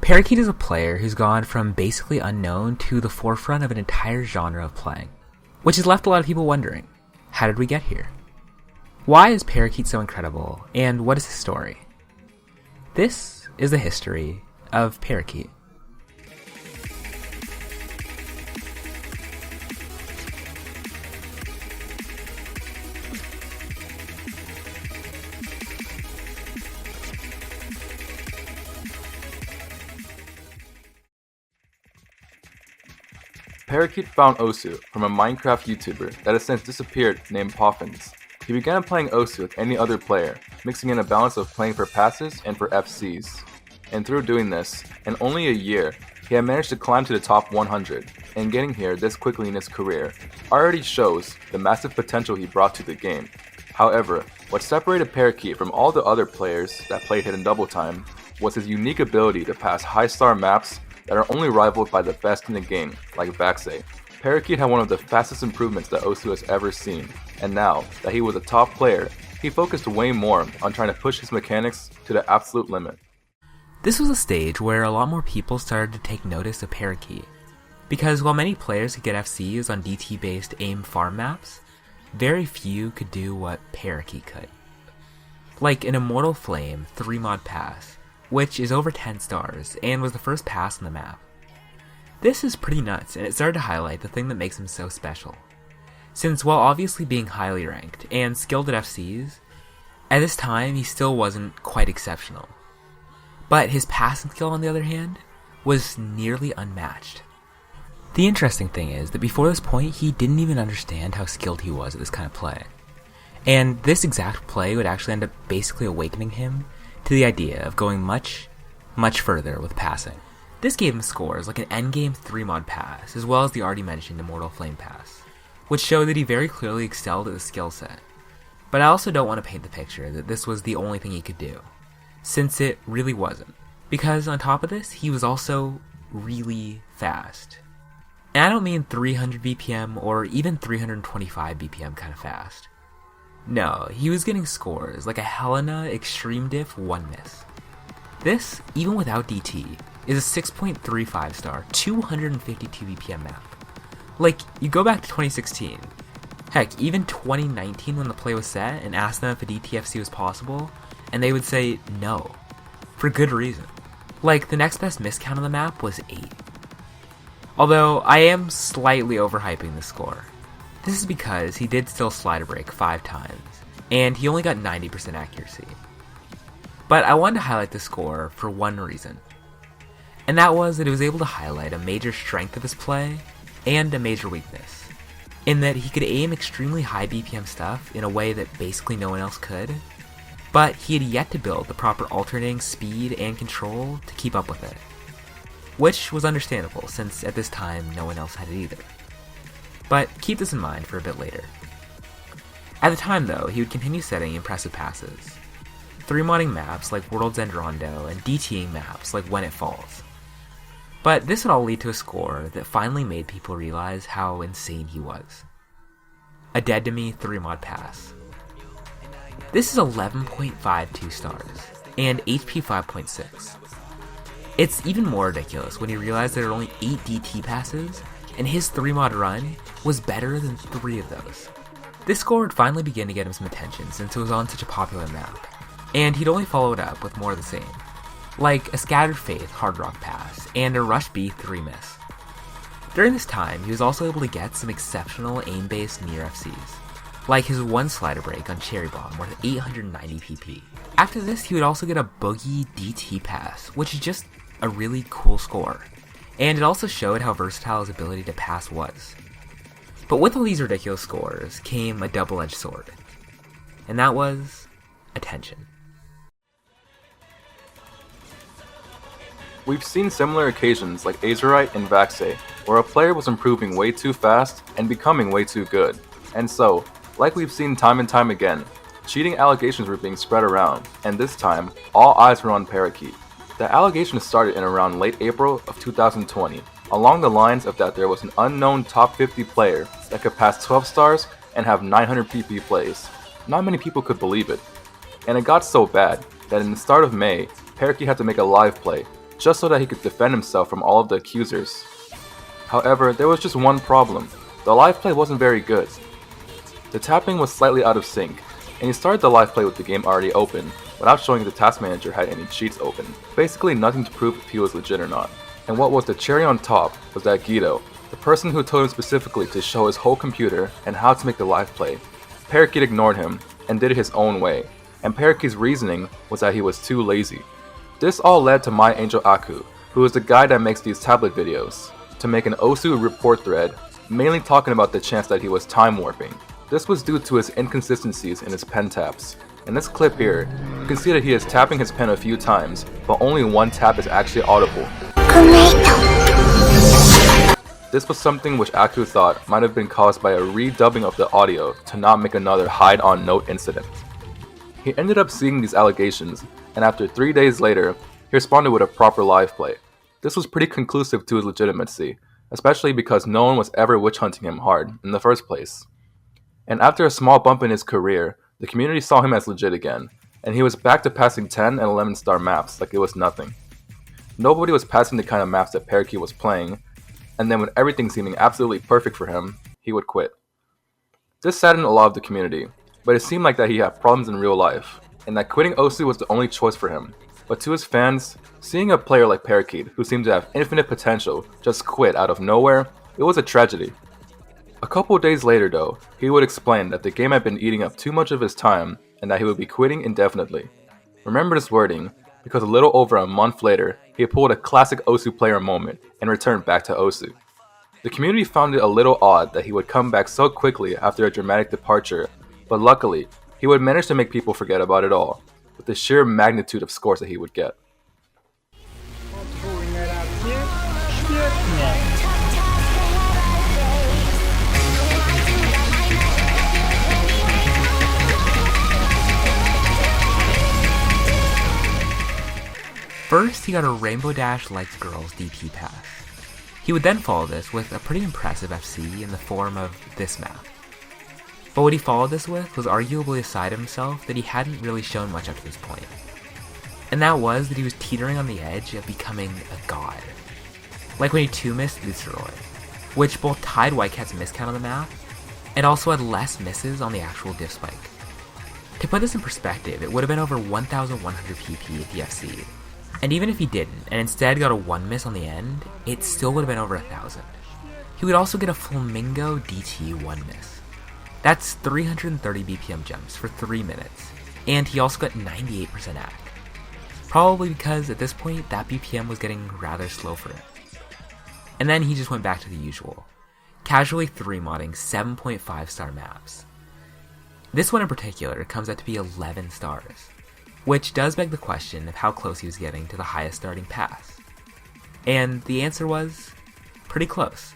Paraqeet is a player who's gone from basically unknown to the forefront of an entire genre of playing, which has left a lot of people wondering, how did we get here? Why is Paraqeet so incredible, and what is his story? This is the history of Paraqeet. Paraqeet found Osu from a Minecraft YouTuber that has since disappeared named Poffins. He began playing Osu with any other player, mixing in a balance of playing for passes and for FCs. And through doing this, in only a year, he had managed to climb to the top 100, and getting here this quickly in his career already shows the massive potential he brought to the game. However, what separated Paraqeet from all the other players that played Hidden Double Time was his unique ability to pass high-star maps that are only rivaled by the best in the game, like Vaxei. Paraqeet had one of the fastest improvements that Osu has ever seen, and now that he was a top player, he focused way more on trying to push his mechanics to the absolute limit. This was a stage where a lot more people started to take notice of Paraqeet, because while many players could get FCs on DT-based aim farm maps, very few could do what Paraqeet could. Like an Immortal Flame 3-mod pass, which is over 10 stars, and was the first pass on the map. This is pretty nuts, and it started to highlight the thing that makes him so special. Since while obviously being highly ranked and skilled at FCs, at this time he still wasn't quite exceptional. But his passing skill, on the other hand, was nearly unmatched. The interesting thing is that before this point he didn't even understand how skilled he was at this kind of play. And this exact play would actually end up basically awakening him to the idea of going much, much further with passing. This gave him scores like an endgame 3-mod pass, as well as the already mentioned Immortal Flame pass, which showed that he very clearly excelled at the skill set. But I also don't want to paint the picture that this was the only thing he could do, since it really wasn't. Because on top of this, he was also really fast. And I don't mean 300 BPM or even 325 BPM kind of fast. No, he was getting scores like a Helena Extreme Diff 1 miss. This, even without DT, is a 6.35 star, 252 BPM map. Like, you go back to 2016, heck, even 2019 when the play was set and asked them if a DTFC was possible, and they would say no, for good reason. Like, the next best miss count on the map was 8. Although, I am slightly overhyping the score. This is because he did still slide a break 5 times, and he only got 90% accuracy. But I wanted to highlight the score for one reason, and that was that it was able to highlight a major strength of his play and a major weakness, in that he could aim extremely high BPM stuff in a way that basically no one else could, but he had yet to build the proper alternating speed and control to keep up with it, which was understandable since at this time no one else had it either. But keep this in mind for a bit later. At the time though, he would continue setting impressive passes, 3-modding maps like World's End Rondo and DTing maps like When It Falls. But this would all lead to a score that finally made people realize how insane he was. A Dead to Me 3-mod pass. This is 11.52 stars, and HP 5.6. It's even more ridiculous when you realize there are only 8 DT passes, and his 3-mod run was better than 3 of those. This score would finally begin to get him some attention since it was on such a popular map, and he'd only follow it up with more of the same, like a Scattered Faith Hard Rock pass and a Rush B 3 miss. During this time, he was also able to get some exceptional aim-based near FCs, like his 1 slider break on Cherry Bomb worth 890 PP. After this, he would also get a Boogie DT pass, which is just a really cool score, and it also showed how versatile his ability to pass was. But with all these ridiculous scores came a double-edged sword, and that was attention. We've seen similar occasions like Azerite and Vaxei, where a player was improving way too fast and becoming way too good. And so, like we've seen time and time again, cheating allegations were being spread around, and this time, all eyes were on Paraqeet. The allegations started in around late April of 2020, along the lines of that there was an unknown top 50 player that could pass 12 stars and have 900 PP plays. Not many people could believe it. And it got so bad that in the start of May, Paraqeet had to make a live play, just so that he could defend himself from all of the accusers. However, there was just one problem. The live play wasn't very good. The tapping was slightly out of sync, and he started the live play with the game already open, without showing the task manager had any cheats open. Basically nothing to prove if he was legit or not. And what was the cherry on top was that Guido, the person who told him specifically to show his whole computer and how to make the live play, Paraqeet ignored him and did it his own way, and Paraqeet's reasoning was that he was too lazy. This all led to MyAngelAku, who is the guy that makes these tablet videos, to make an Osu report thread, mainly talking about the chance that he was time warping. This was due to his inconsistencies in his pen taps. In this clip here, you can see that he is tapping his pen a few times, but only one tap is actually audible. This was something which Aku thought might have been caused by a redubbing of the audio to not make another hide on note incident. He ended up seeing these allegations, and after 3 days later, he responded with a proper live play. This was pretty conclusive to his legitimacy, especially because no one was ever witch hunting him hard in the first place. And after a small bump in his career, the community saw him as legit again, and he was back to passing 10 and 11 star maps like it was nothing. Nobody was passing the kind of maps that Paraqeet was playing, and then with everything seeming absolutely perfect for him, he would quit. This saddened a lot of the community, but it seemed like that he had problems in real life, and that quitting Osu was the only choice for him. But to his fans, seeing a player like Paraqeet, who seemed to have infinite potential, just quit out of nowhere, it was a tragedy. A couple of days later though, he would explain that the game had been eating up too much of his time and that he would be quitting indefinitely. Remember this wording, because a little over a month later, he pulled a classic Osu player moment and returned back to Osu. The community found it a little odd that he would come back so quickly after a dramatic departure, but luckily, he would manage to make people forget about it all, with the sheer magnitude of scores that he would get. First, he got a Rainbow Dash Likes Girls DT pass. He would then follow this with a pretty impressive FC in the form of this map. But what he followed this with was arguably a side of himself that he hadn't really shown much up to this point. And that was that he was teetering on the edge of becoming a god. Like when he 2-missed Luceroy, which both tied Whitecat's miscount on the map, and also had less misses on the actual diff spike. To put this in perspective, it would have been over 1,100 PP at the FC. And even if he didn't, and instead got a 1 miss on the end, it still would have been over 1,000. He would also get a Flamingo DT 1 miss. That's 330 BPM jumps for 3 minutes, and he also got 98% AC. Probably because at this point, that BPM was getting rather slow for him. And then he just went back to the usual, casually 3-modding 7.5 star maps. This one in particular comes out to be 11 stars. Which does beg the question of how close he was getting to the highest starting pass. And the answer was pretty close.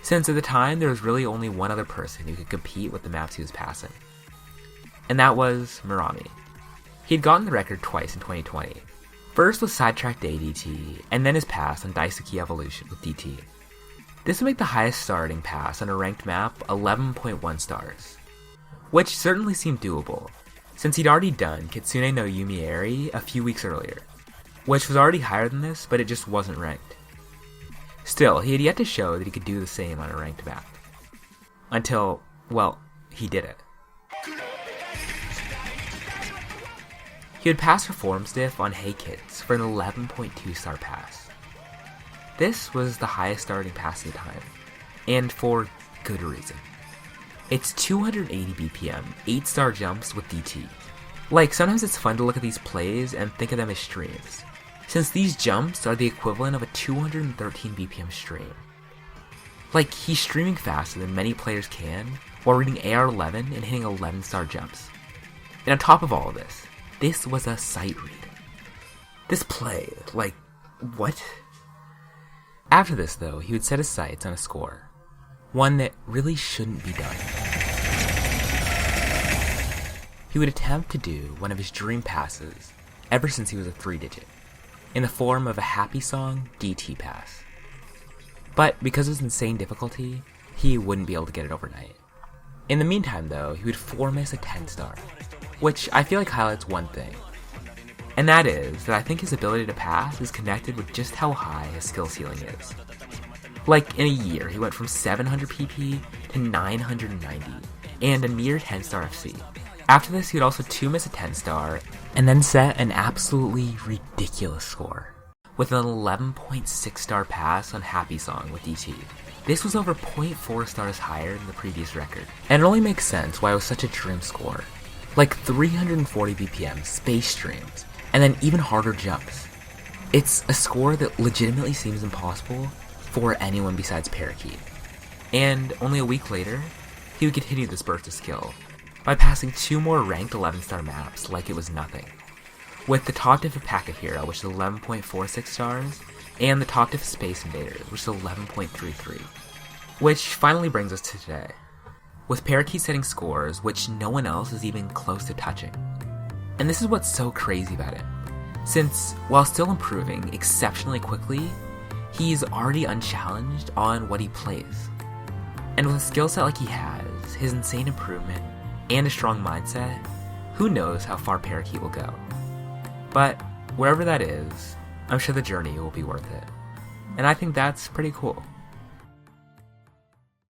Since at the time there was really only one other person who could compete with the maps he was passing. And that was Murami. He had gotten the record twice in 2020. First with Sidetrack Day DT, and then his pass on Daisuke Evolution with DT. This would make the highest starting pass on a ranked map 11.1 stars. Which certainly seemed doable, since he'd already done Kitsune no Yumieri a few weeks earlier, which was already higher than this, but it just wasn't ranked. Still, he had yet to show that he could do the same on a ranked map. Until, well, he did it. He would pass Reforms Diff on Hey Kids for an 11.2 star pass. This was the highest starting pass at the time, and for good reason. It's 280 BPM, 8-star jumps with DT. Like, sometimes it's fun to look at these plays and think of them as streams, since these jumps are the equivalent of a 213 BPM stream. Like, he's streaming faster than many players can, while reading AR11 and hitting 11-star jumps. And on top of all of this, this was a sight read. This play, like, what? After this though, he would set his sights on a score. One that really shouldn't be done. He would attempt to do one of his dream passes ever since he was a 3-digit, in the form of a Happy Song DT pass. But because of his insane difficulty, he wouldn't be able to get it overnight. In the meantime though, he would 4-miss a 10-star, which I feel like highlights one thing. And that is that I think his ability to pass is connected with just how high his skill ceiling is. Like, in a year, he went from 700 PP to 990, and a near 10-star FC. After this, he would also 2-miss a 10-star, and then set an absolutely ridiculous score, with an 11.6-star pass on Happy Song with DT. This was over 0.4 stars higher than the previous record, and it only makes sense why it was such a dream score. Like 340 BPM, space streams, and then even harder jumps. It's a score that legitimately seems impossible for anyone besides Paraqeet. And only a week later, he would continue this burst of skill by passing 2 more ranked 11-star maps like it was nothing, with the top diff of Packet Hero, which is 11.46 stars, and the top diff of Space Invaders, which is 11.33. Which finally brings us to today, with Paraqeet setting scores which no one else is even close to touching. And this is what's so crazy about it, since while still improving exceptionally quickly, he's already unchallenged on what he plays. And with a skill set like he has, his insane improvement, and a strong mindset, who knows how far Paraqeet will go. But wherever that is, I'm sure the journey will be worth it. And I think that's pretty cool.